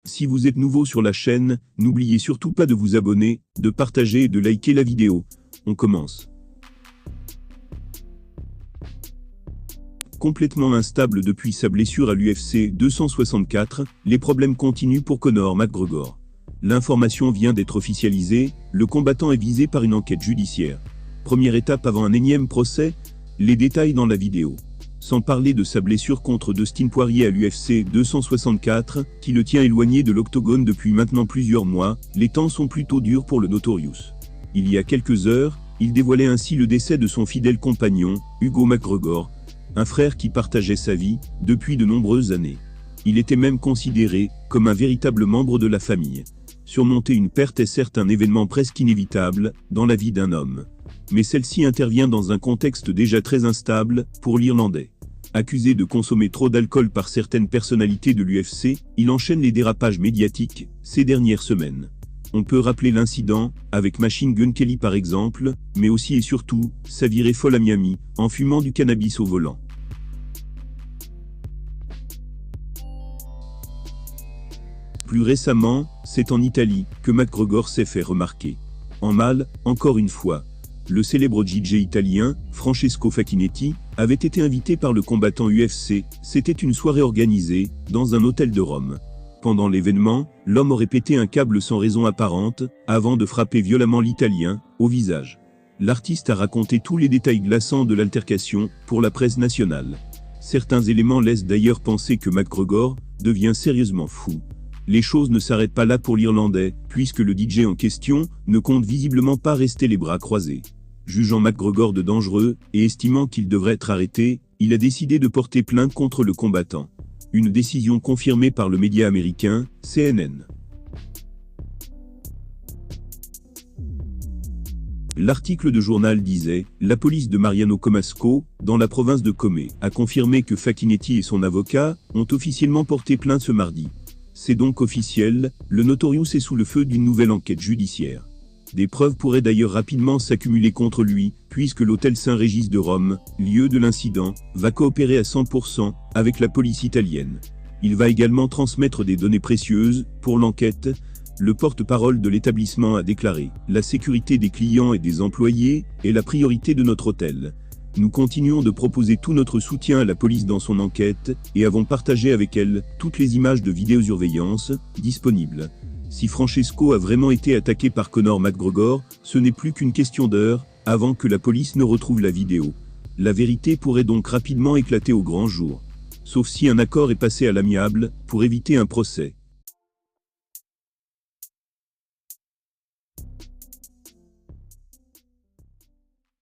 Si vous êtes nouveau sur la chaîne, n'oubliez surtout pas de vous abonner, de partager et de liker la vidéo. On commence. Complètement instable depuis sa blessure à l'UFC 264, les problèmes continuent pour Conor McGregor. L'information vient d'être officialisée, le combattant est visé par une enquête judiciaire. Première étape avant un énième procès, les détails dans la vidéo. Sans parler de sa blessure contre Dustin Poirier à l'UFC 264, qui le tient éloigné de l'octogone depuis maintenant plusieurs mois, les temps sont plutôt durs pour le Notorious. Il y a quelques heures, il dévoilait ainsi le décès de son fidèle compagnon, Hugo McGregor, un frère qui partageait sa vie depuis de nombreuses années. Il était même considéré comme un véritable membre de la famille. Surmonter une perte est certes un événement presque inévitable dans la vie d'un homme. Mais celle-ci intervient dans un contexte déjà très instable pour l'Irlandais. Accusé de consommer trop d'alcool par certaines personnalités de l'UFC, il enchaîne les dérapages médiatiques ces dernières semaines. On peut rappeler l'incident avec Machine Gun Kelly par exemple, mais aussi et surtout sa virée folle à Miami en fumant du cannabis au volant. Plus récemment, c'est en Italie que McGregor s'est fait remarquer. En mal, encore une fois. Le célèbre DJ italien, Francesco Facchinetti, avait été invité par le combattant UFC, c'était une soirée organisée, dans un hôtel de Rome. Pendant l'événement, l'homme aurait pété un câble sans raison apparente, avant de frapper violemment l'Italien, au visage. L'artiste a raconté tous les détails glaçants de l'altercation, pour la presse nationale. Certains éléments laissent d'ailleurs penser que McGregor devient sérieusement fou. Les choses ne s'arrêtent pas là pour l'Irlandais, puisque le DJ en question ne compte visiblement pas rester les bras croisés. Jugeant McGregor de dangereux et estimant qu'il devrait être arrêté, il a décidé de porter plainte contre le combattant. Une décision confirmée par le média américain, CNN. L'article de journal disait « La police de Mariano Comasco, dans la province de Come, a confirmé que Facchinetti et son avocat ont officiellement porté plainte ce mardi. C'est donc officiel, le Notorious est sous le feu d'une nouvelle enquête judiciaire. Des preuves pourraient d'ailleurs rapidement s'accumuler contre lui, puisque l'hôtel Saint-Régis de Rome, lieu de l'incident, va coopérer à 100% avec la police italienne. Il va également transmettre des données précieuses pour l'enquête. Le porte-parole de l'établissement a déclaré « La sécurité des clients et des employés est la priorité de notre hôtel. Nous continuons de proposer tout notre soutien à la police dans son enquête et avons partagé avec elle toutes les images de vidéosurveillance disponibles. Si Francesco a vraiment été attaqué par Conor McGregor, ce n'est plus qu'une question d'heure avant que la police ne retrouve la vidéo. La vérité pourrait donc rapidement éclater au grand jour. Sauf si un accord est passé à l'amiable pour éviter un procès.